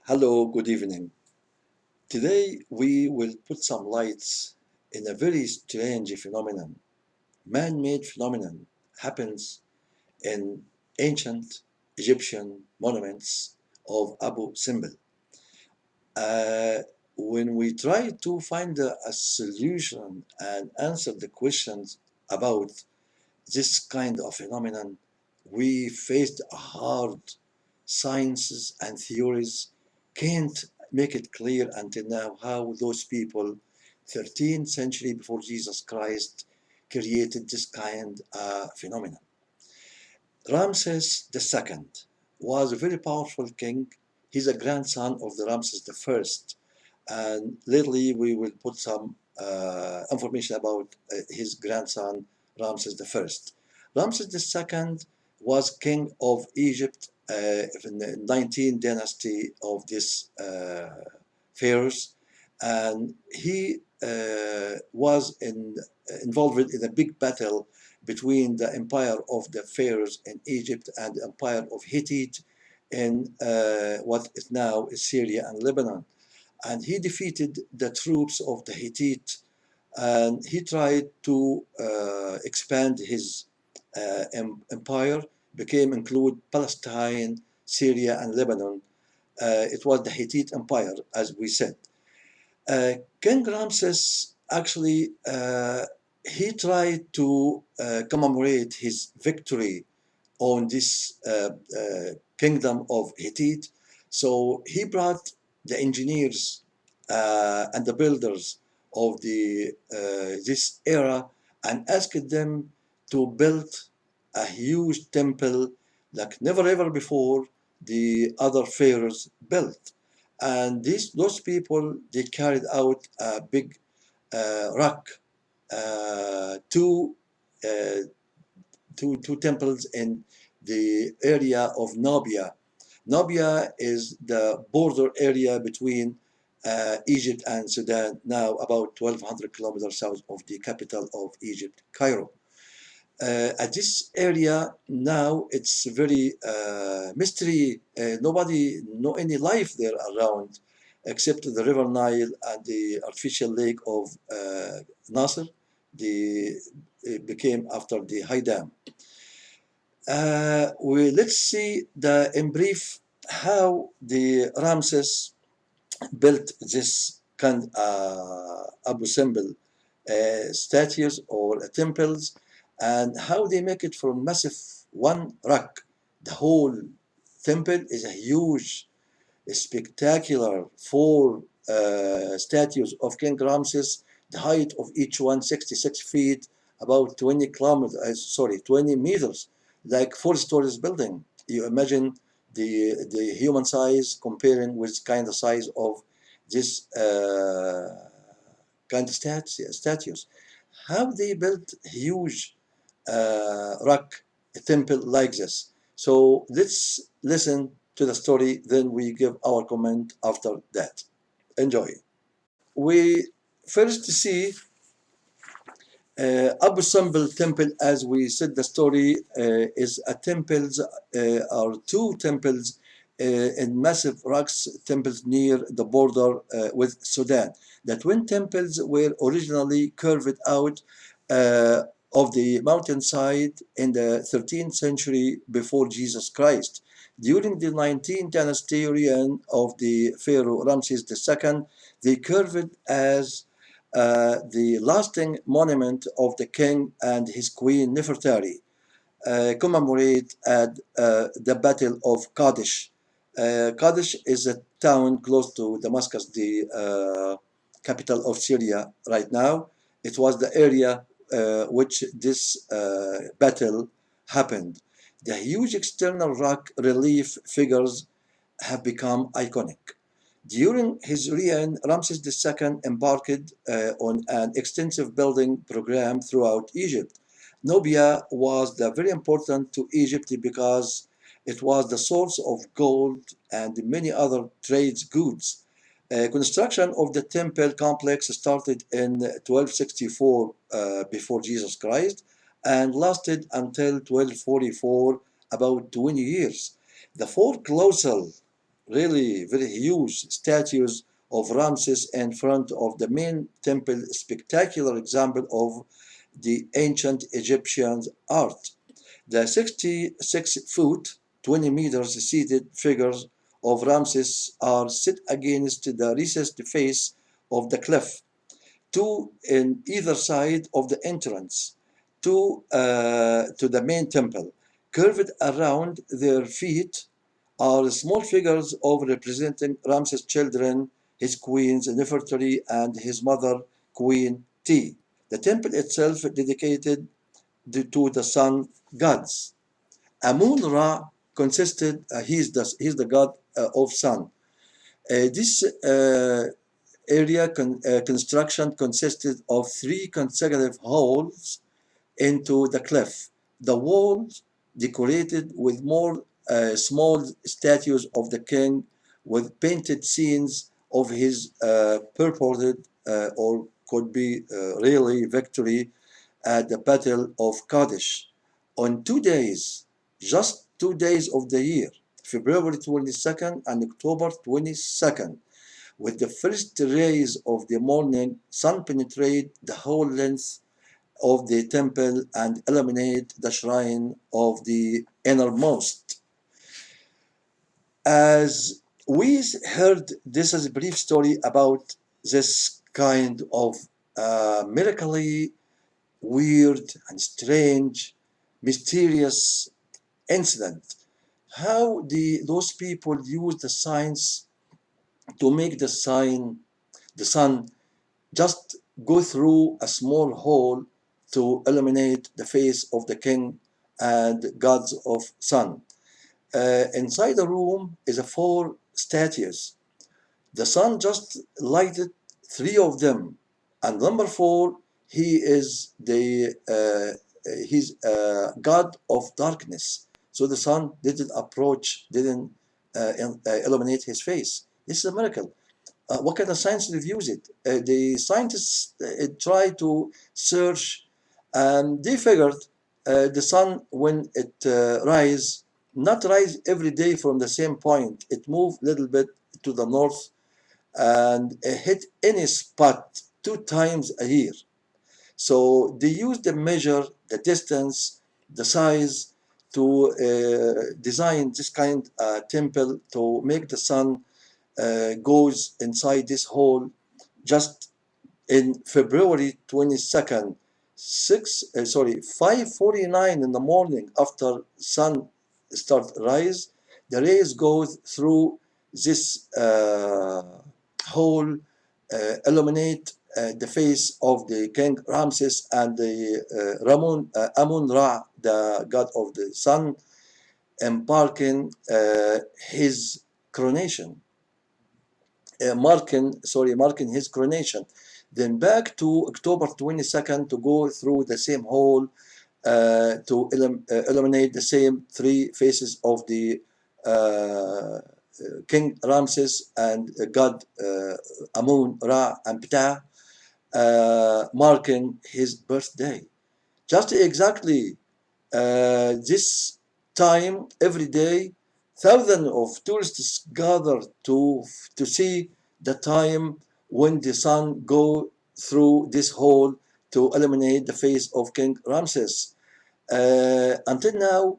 Hello, good evening. Today we will put some lights in a very strange phenomenon. Man-made phenomenon happens in ancient Egyptian monuments of Abu Simbel. Uh, when we try to find a solution and answer the questions about this kind of phenomenon, we faced hard sciences and theories can't make it clear until now how those people 13th century before Jesus Christ created this kind of phenomenon. Ramses II was a very powerful king. He's a grandson of the Ramses I, and lately we will put some information about his grandson Ramses I. Ramses II was king of Egypt in the 19th dynasty of this pharaohs, and he was involved in a big battle between the empire of the pharaohs in Egypt and the empire of Hittite in what is now Syria and Lebanon. And he defeated the troops of the Hittite, and he tried to expand his empire, became include Palestine, Syria, and Lebanon. It was the Hittite Empire, as we said. King Ramses actually he tried to commemorate his victory on this kingdom of Hittite. So he brought the engineers and the builders of this era and asked them to build a huge temple like never ever before the other pharaohs built. And those people, they carried out a big rock, two, uh, two temples in the area of Nubia. Nubia is the border area between Egypt and Sudan, now about 1,200 kilometers south of the capital of Egypt, Cairo. At this area now, it's very mystery. Nobody know any life there around, except the River Nile and the artificial lake of Nasser. The it became after the high dam. Let's see in brief how the Ramses built this kind Abu Simbel statues or temples, and how they make it from massive one rock. The whole temple is a huge, spectacular four statues of King Ramses. The height of each one 66 feet, about 20 kilometers, 20 meters, like 4 stories building. You imagine the human size comparing with kind of size of this kind of statues. How they built huge rock temple like this? So let's listen to the story, then we give our comment after that. Enjoy. We first see Abu Simbel temple, as we said, the story is a temples or two temples in massive rocks temples near the border with Sudan. The twin temples were originally curved out uh, of the mountainside in the 13th century before Jesus Christ. During the 19th dynasty reign of the Pharaoh Ramses II, they curved as the lasting monument of the king and his queen Nefertari, commemorate at the Battle of Kadesh. Kadesh is a town close to Damascus, the capital of Syria right now. It was the area which this battle happened. The huge external rock relief figures have become iconic. During his reign, Ramses II embarked on an extensive building program throughout Egypt. Nubia was very important to Egypt because it was the source of gold and many other trade goods. Construction of the temple complex started in 1264 before Jesus Christ and lasted until 1244, about 20 years. The four colossal really very huge statues of Ramses in front of the main temple, spectacular example of the ancient Egyptians art. The 66 foot, 20 meters seated figures of Ramses are set against the recessed face of the cliff, two in either side of the entrance to the main temple. Curved around their feet are small figures of representing Ramses' children, his queens Nefertari and his mother, Queen T. The temple itself dedicated to the sun gods. Amun Ra consisted, he's the god of sun. This area construction consisted of three consecutive holes into the cliff. The walls decorated with more small statues of the king with painted scenes of his purported or could be really victory at the Battle of Kadesh. On 2 days, just 2 days of the year, February 22nd and October 22nd, with the first rays of the morning sun penetrate the whole length of the temple and illuminate the shrine of the innermost. As we heard, this is a brief story about this kind of miraculously weird and strange, mysterious incident. How those people use the science to make the sun, just go through a small hole to illuminate the face of the king and gods of sun. Inside the room is a four statues. The sun just lighted three of them, and number four, he is the he's god of darkness. So the sun didn't approach, didn't illuminate his face. This is a miracle. What kind of science did use it? The scientists try to search, and they figured the sun when it rise, not rise every day from the same point. It moved a little bit to the north and hit any spot 2 times a year. So they used the measure, the distance, the size to design this kind of temple to make the sun goes inside this hole just in February 22nd, 5:49 in the morning after sun start rise, the rays go through this hole, illuminate the face of the king Ramses and the Amun Ra, the god of the sun, embarking his coronation. Marking his coronation. Then back to October 22nd to go through the same hole to illuminate the same three faces of the King Ramses and God Amun Ra and Ptah, marking his birthday. Just exactly this time every day, thousands of tourists gather to see the time when the sun go through this hole to illuminate the face of King Ramses. Until now,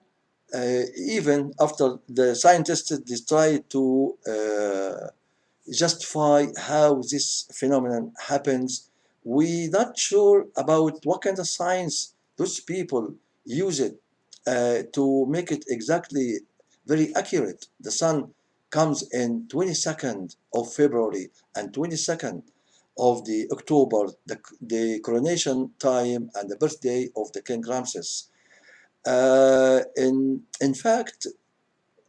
even after the scientists they try to justify how this phenomenon happens, we're not sure about what kind of science those people use it to make it exactly very accurate. The sun comes in 22nd of February and 22nd of the October, the coronation time and the birthday of the King Ramses. In fact,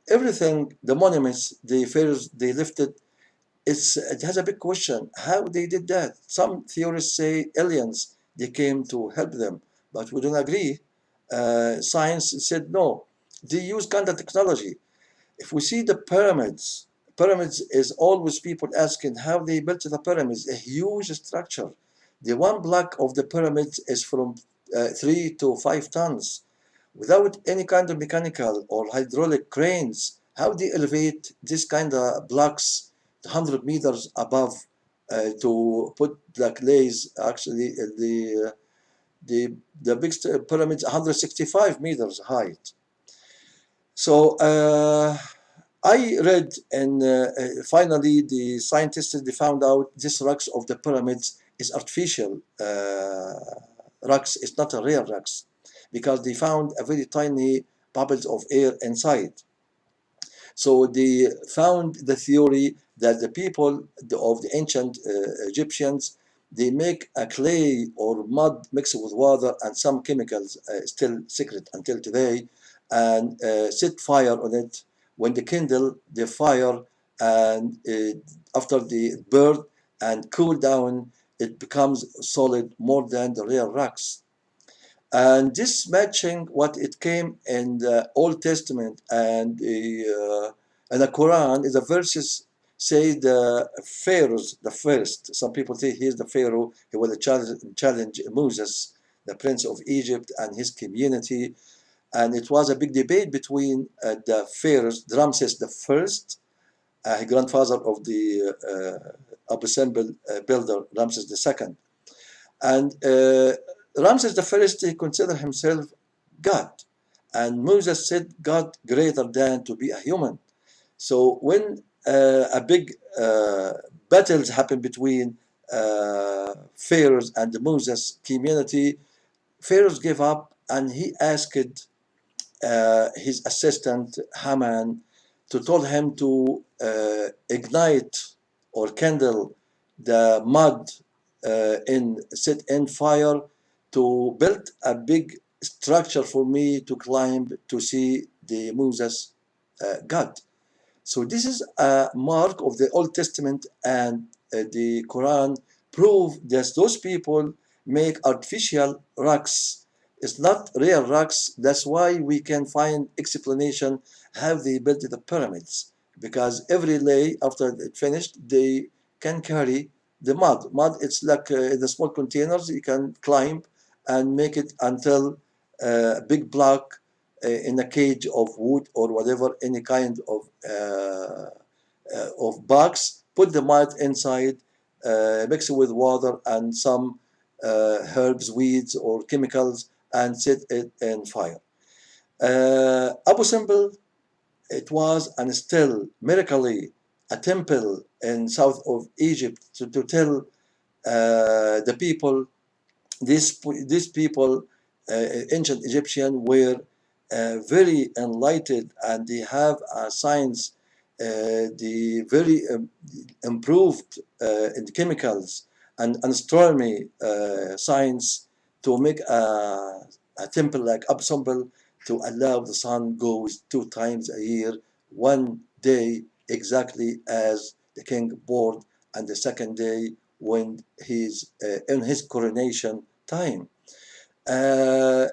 everything, the monuments, the fairs they lifted, it has a big question how they did that. Some theorists say aliens they came to help them, but we don't agree. Science said no. They use kind of technology. If we see the pyramids is always people asking how they built the pyramids, a huge structure. The one block of the pyramids is from 3 to 5 tons without any kind of mechanical or hydraulic cranes. how they elevate this kind of blocks 100 meters above to put the clays. Actually, the biggest pyramids 165 meters height. So I read, and finally the scientists they found out this rocks of the pyramids is artificial rocks. It's not a real rocks because they found a very tiny bubbles of air inside. So they found the theory that the people of the ancient Egyptians, they make a clay or mud mixed with water and some chemicals, still secret until today, and set fire on it. When they kindle the fire and after the burn and cool down, it becomes solid more than the real rocks. And this matching what it came in the Old Testament and the Quran is a verses say the pharaohs the first. Some people say he's the pharaoh. He was a challenge Moses, the prince of Egypt, and his community. And it was a big debate between the pharaohs, Ramses the first, grandfather of the Abu Simbel builder, Ramses the second. And Ramses the first, he considered himself God. And Moses said, God greater than to be a human. So when a big battles happen between pharaohs and the Moses community, pharaohs gave up and he asked his assistant Haman to told him to ignite or kindle the mud in set in fire to build a big structure for me to climb to see the Moses God. So this is a mark of the Old Testament and the Quran prove that those people make artificial rocks. It's not real rocks. That's why we can find explanation how they built the pyramids. Because every lay after it finished, they can carry the mud. Mud, it's like in the small containers you can climb and make it until a big block in a cage of wood or whatever, any kind of box, put the mud inside, mix it with water and some herbs, weeds, or chemicals, and set it in fire. Abu Simbel, it was and still miraculously a temple in south of Egypt to tell the people these people, ancient Egyptian, were very enlightened and they have a science, the very improved in chemicals and astronomy science to make a temple like Absambel to allow the sun goes 2 times a year, one day exactly as the king born, and the second day when he's in his coronation time. Uh,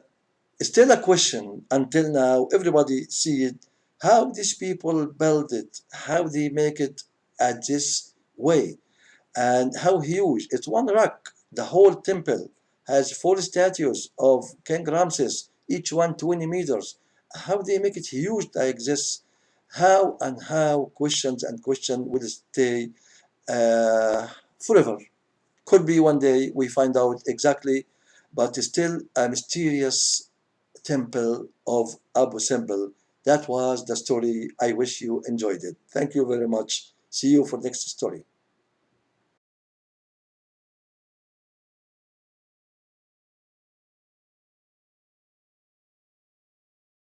Still a question until now. Everybody see it. How these people build it, how they make it at this way, and how huge. It's one rock. The whole temple has 4 statues of King Ramses, each one 20 meters. How they make it huge like this? How and how questions and question will stay forever. Could be one day we find out exactly, but still a mysterious temple of Abu Simbel. That was the story. I wish you enjoyed it. Thank you very much. See you for next story.